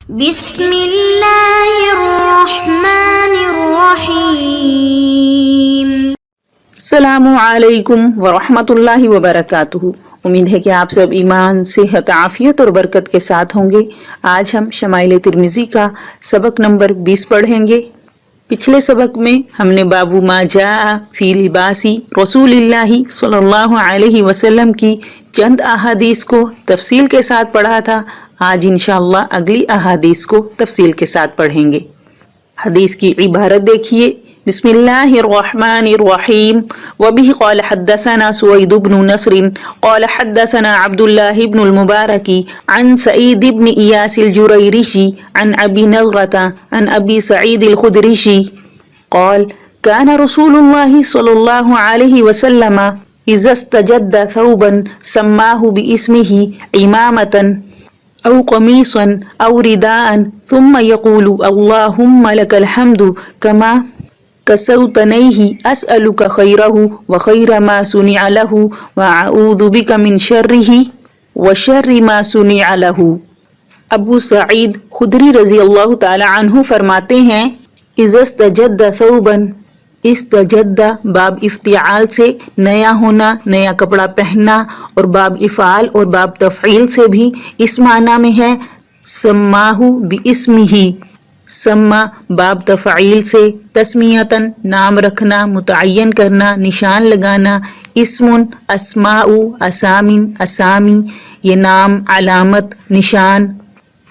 بسم اللہ الرحمن الرحیم۔ السلام علیکم ورحمۃ اللہ وبرکاتہ۔ امید ہے کہ آپ سب ایمان، صحت، عافیت اور برکت کے ساتھ ہوں گے۔ آج ہم شمائل ترمذی کا سبق نمبر 20 پڑھیں گے۔ پچھلے سبق میں ہم نے باب ما جاء فی لباس رسول اللہ صلی اللہ علیہ وسلم کی چند احادیث کو تفصیل کے ساتھ پڑھا تھا۔ آج انشاءاللہ اگلی احادیث کو تفصیل کے ساتھ پڑھیں گے۔ حدیث کی عبارت دیکھیے۔ بسم اللہ الرحمن الرحیم وبہ قال حدثنا سوید بن نصر قال حدثنا عبد اللہ بن المبارک عن سعید بن ایاس الجریرشی عن ابی نضرۃ عن ابی سعید الخدریشی قال كان رسول الله صلی اللہ علیہ وسلم اذا استجد ثوبا سماه باسمه عمامة أو قميصا أو رداء ثم يقول اللهم لك الحمد كما كسوتنيه أسألك خيره وخير ما صنع له وأعوذ بك من شره وشر ما صنع له۔ ابو سعید خدری رضی اللہ تعالی عنہ فرماتے ہیں اذا استجد ثوبا، استجد باب افتعال سے نیا ہونا، نیا کپڑا پہننا، اور باب افعال اور باب تفعیل سے بھی اس معنی میں ہے سماہ باسمہ۔ سما باب تفعیل سے تسمیتاً نام رکھنا، متعین کرنا، نشان لگانا۔ اسم اسماء، اسامن اسامی، یہ نام، علامت، نشان۔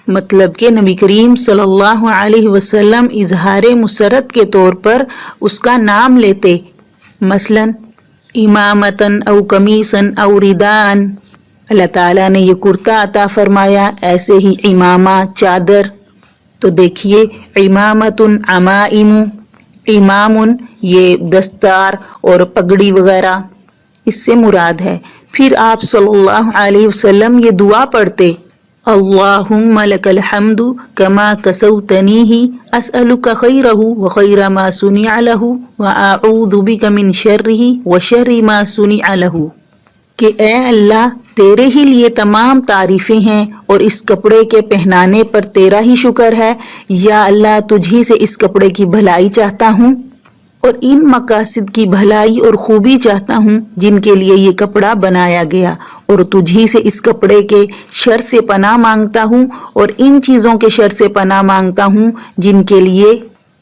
مطلب کہ نبی کریم صلی اللہ علیہ وسلم اظہار مسرت کے طور پر اس کا نام لیتے، مثلا امامتن او قمیصن او ردان۔ اللہ تعالیٰ نے یہ کرتا عطا فرمایا، ایسے ہی امامہ، چادر۔ تو دیکھیے امامتن، عمائم، امامن یہ دستار اور پگڑی وغیرہ اس سے مراد ہے۔ پھر آپ صلی اللہ علیہ وسلم یہ دعا پڑھتے اللہم لک الحمد کما کسوتنیہ اسألک خیرہ وخیر ما صنع لہ واعوذ بک من شرہ وشر ما صنع لہ، کہ اے اللہ تیرے ہی لیے تمام تعریفیں ہیں اور اس کپڑے کے پہنانے پر تیرا ہی شکر ہے۔ یا اللہ تجھی سے اس کپڑے کی بھلائی چاہتا ہوں اور ان مقاصد کی بھلائی اور خوبی چاہتا ہوں جن کے لیے یہ کپڑا بنایا گیا، اور تجھی سے اس کپڑے کے شر سے پناہ مانگتا ہوں اور ان چیزوں کے شر سے پناہ مانگتا ہوں جن کے لیے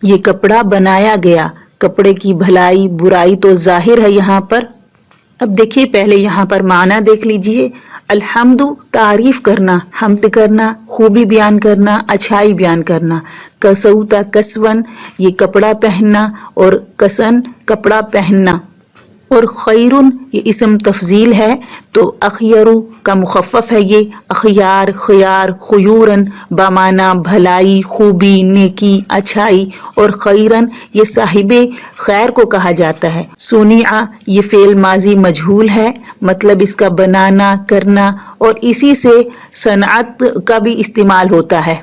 یہ کپڑا بنایا گیا۔ کپڑے کی بھلائی برائی تو ظاہر ہے یہاں پر۔ اب دیکھیے پہلے یہاں پر معنی دیکھ لیجئے۔ الحمد تعریف کرنا، حمد کرنا، خوبی بیان کرنا، اچھائی بیان کرنا۔ کسوتا کسون یہ کپڑا پہننا، اور کسن کپڑا پہننا، اور خیرن یہ اسم تفضیل ہے تو اخیرو کا مخفف ہے، یہ اخیار، خیار، خیورن بمعنی بھلائی، خوبی، نیکی، اچھائی، اور خیرن یہ صاحب خیر کو کہا جاتا ہے۔ صنع یہ فعل ماضی مجہول ہے، مطلب اس کا بنانا، کرنا، اور اسی سے صنعت کا بھی استعمال ہوتا ہے۔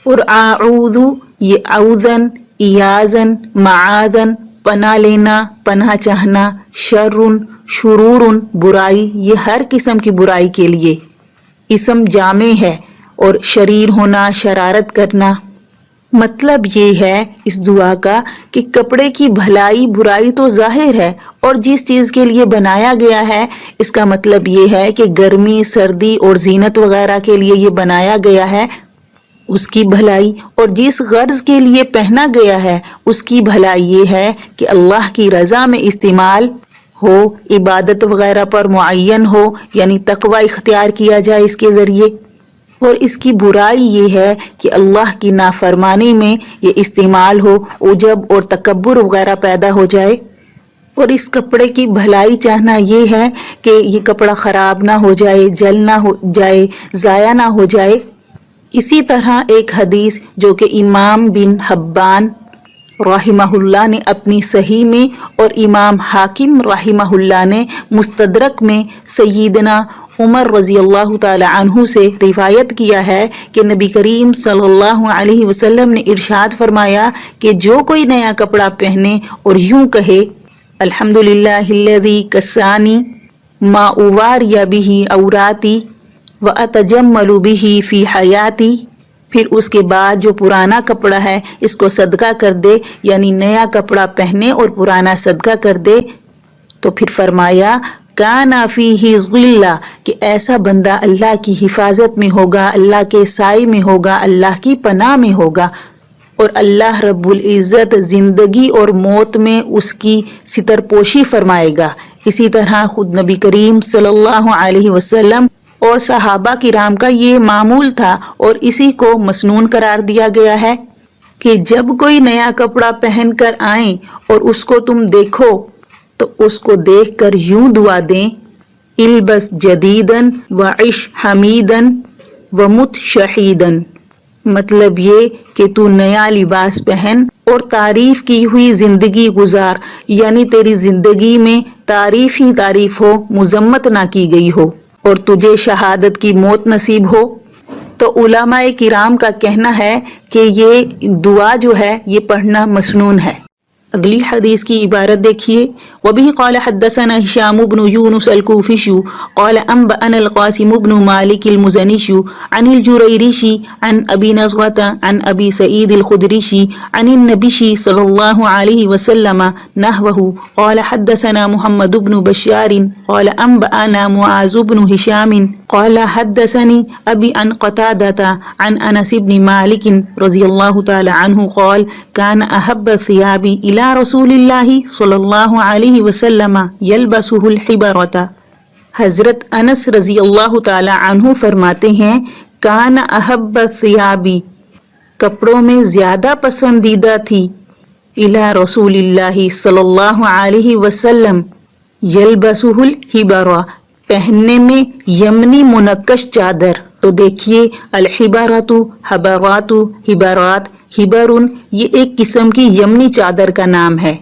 اور اعوذ یہ اعوذن، ایاذن، معاذن پناہ لینا، پناہ چاہنا۔ شرن شرورن برائی، یہ ہر قسم کی برائی کے لیے اسم جامع ہے، اور شریر ہونا، شرارت کرنا۔ مطلب یہ ہے اس دعا کا کہ کپڑے کی بھلائی برائی تو ظاہر ہے، اور جس چیز کے لیے بنایا گیا ہے اس کا مطلب یہ ہے کہ گرمی، سردی اور زینت وغیرہ کے لیے یہ بنایا گیا ہے، اس کی بھلائی، اور جس غرض کے لیے پہنا گیا ہے اس کی بھلائی یہ ہے کہ اللہ کی رضا میں استعمال ہو، عبادت وغیرہ پر معین ہو، یعنی تقوی اختیار کیا جائے اس کے ذریعے۔ اور اس کی برائی یہ ہے کہ اللہ کی نافرمانی میں یہ استعمال ہو، عجب اور تکبر وغیرہ پیدا ہو جائے۔ اور اس کپڑے کی بھلائی چاہنا یہ ہے کہ یہ کپڑا خراب نہ ہو جائے، جل نہ ہو جائے، ضائع نہ ہو جائے۔ اسی طرح ایک حدیث جو کہ امام بن حبان رحمہ اللہ نے اپنی صحیح میں اور امام حاکم رحمہ اللہ نے مستدرک میں سیدنا عمر رضی اللہ تعالی عنہ سے روایت کیا ہے کہ نبی کریم صلی اللہ علیہ وسلم نے ارشاد فرمایا کہ جو کوئی نیا کپڑا پہنے اور یوں کہے الحمدللہ الذی کسانی ما اواری بہ اوراتی واتجمل بہ فی حیاتی پھر اس کے بعد جو پرانا کپڑا ہے اس کو صدقہ کر دے، یعنی نیا کپڑا پہنے اور پرانا صدقہ کر دے۔ تو پھر فرمایا کانا فیہ ظلہ، کہ ایسا بندہ اللہ کی حفاظت میں ہوگا، اللہ کے سائے میں ہوگا، اللہ کی پناہ میں ہوگا، اور اللہ رب العزت زندگی اور موت میں اس کی ستر پوشی فرمائے گا۔ اسی طرح خود نبی کریم صلی اللہ علیہ وسلم اور صحابہ کرام کا یہ معمول تھا، اور اسی کو مسنون قرار دیا گیا ہے کہ جب کوئی نیا کپڑا پہن کر آئیں اور اس کو تم دیکھو تو اس کو دیکھ کر یوں دعا دیں، البس جدیدن وعش حمیدن ومت شہیدن، مطلب یہ کہ تو نیا لباس پہن اور تعریف کی ہوئی زندگی گزار، یعنی تیری زندگی میں تعریف ہی تعریف ہو، مذمت نہ کی گئی ہو، اور تجھے شہادت کی موت نصیب ہو۔ تو علماء کرام کا کہنا ہے کہ یہ دعا جو ہے یہ پڑھنا مسنون ہے۔ اگلی حدیث کی عبارت دیکھیے، وبه قال حدثنا هشام بن يونس الكوفي قال انبأنا القاسم بن مالك المزني عن الجريري عن ابي نضرة عن ابي سعيد الخدري عن النبي صلى الله عليه وسلم نحوه قال حدثنا محمد بن بشار قال انبأنا معاذ بن هشام قال حدثني ابي عن قتادة عن انس بن مالك رضي الله تعالى عنه قال كان احب الثياب الى رسول اللہ صلی اللہ علیہ وسلم یلبسہ الحبرۃ۔ حضرت انس رضی اللہ تعالی عنہ فرماتے ہیں کان احب الثیاب، کپڑوں میں زیادہ پسندیدہ تھی، الی رسول اللہ صلی اللہ علیہ وسلم یلبسہ الحبرۃ، پہننے میں یمنی منقش چادر۔ تو دیکھیے الحبرۃ، حبرات، حبرات، حبرن یہ ایک قسم کی یمنی چادر کا نام ہے۔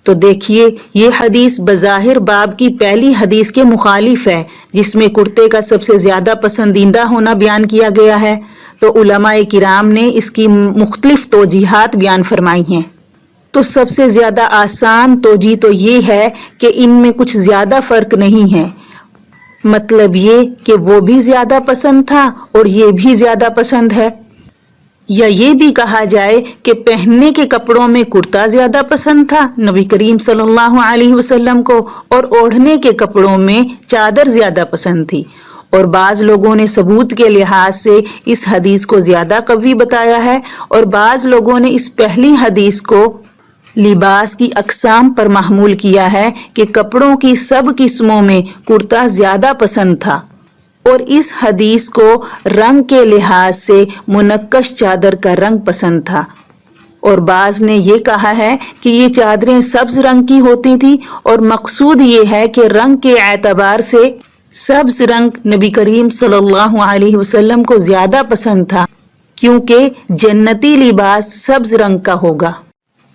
تو دیکھیے یہ حدیث بظاہر باب کی پہلی حدیث کے مخالف ہے جس میں کرتے کا سب سے زیادہ پسندیدہ ہونا بیان کیا گیا ہے۔ تو علماء کرام نے اس کی مختلف توجیحات بیان فرمائی ہیں۔ تو سب سے زیادہ آسان توجیہ تو یہ ہے کہ ان میں کچھ زیادہ فرق نہیں ہے، مطلب یہ کہ وہ بھی زیادہ پسند تھا اور یہ بھی زیادہ پسند ہے، یا یہ بھی کہا جائے کہ پہننے کے کپڑوں میں کرتا زیادہ پسند تھا نبی کریم صلی اللہ علیہ وسلم کو، اور اوڑھنے کے کپڑوں میں چادر زیادہ پسند تھی۔ اور بعض لوگوں نے ثبوت کے لحاظ سے اس حدیث کو زیادہ قوی بتایا ہے، اور بعض لوگوں نے اس پہلی حدیث کو لباس کی اقسام پر محمول کیا ہے کہ کپڑوں کی سب قسموں میں کرتا زیادہ پسند تھا، اور اس حدیث کو رنگ کے لحاظ سے منقش چادر کا رنگ پسند تھا، اور بعض نے یہ کہا ہے کہ یہ چادریں سبز رنگ کی ہوتی تھی، اور مقصود یہ ہے کہ رنگ کے اعتبار سے سبز رنگ نبی کریم صلی اللہ علیہ وسلم کو زیادہ پسند تھا، کیونکہ جنتی لباس سبز رنگ کا ہوگا۔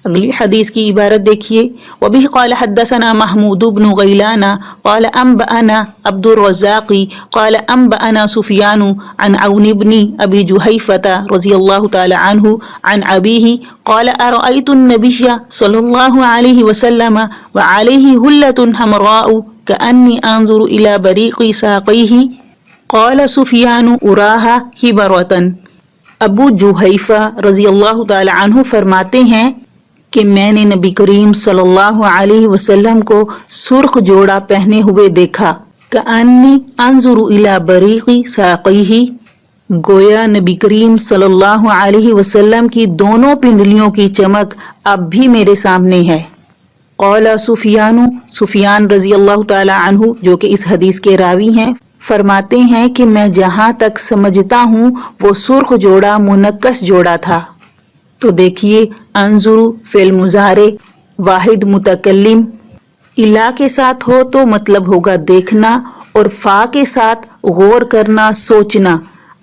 اگلی حدیث کی عبارت دیکھیے، وبه قال حدثنا محمود بن غیلان قال انبأنا عبد الرزاق قال انبأنا سفیان عن عون بن ابی جحیفة رضی اللہ تعالی عنہ عن ابیہ قال ارأیت النبی صلی اللہ علیہ وسلم وعلیہ حلة حمراء کأنی انظر الى بریق ساقیہ قال سفیان اراہا حبرۃ۔ ابو جحیفہ رضی اللہ تعالی عنہ فرماتے ہیں کہ میں نے نبی کریم صلی اللہ علیہ وسلم کو سرخ جوڑا پہنے ہوئے دیکھا، کأنی انظر الی بریق ساقیہ، گویا نبی کریم صلی اللہ علیہ وسلم کی دونوں پنڈلیوں کی چمک اب بھی میرے سامنے ہے۔ قال سفیان رضی اللہ تعالی عنہ جو کہ اس حدیث کے راوی ہیں فرماتے ہیں کہ میں جہاں تک سمجھتا ہوں وہ سرخ جوڑا منقش جوڑا تھا۔ تو دیکھیے انظرو فعل مضارع واحد متکلم، الا کے ساتھ ہو تو مطلب ہوگا دیکھنا، اور فا کے ساتھ غور کرنا، سوچنا۔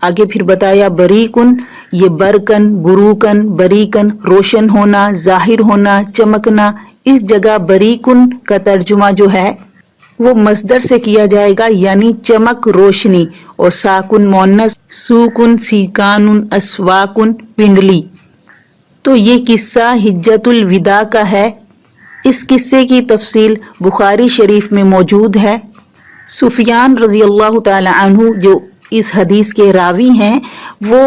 آگے پھر بتایا بریکن، یہ برکن، بروکن، بریکن روشن ہونا، ظاہر ہونا، چمکنا۔ اس جگہ بریکن کا ترجمہ جو ہے وہ مصدر سے کیا جائے گا، یعنی چمک، روشنی، اور ساکن مؤنث، سوکن، سیکانن، اسواکن، پنڈلی۔ تو یہ قصہ حجت الوداع کا ہے۔ اس قصے کی تفصیل بخاری شریف میں موجود ہے۔ سفیان رضی اللہ تعالی عنہ جو اس حدیث کے راوی ہیں وہ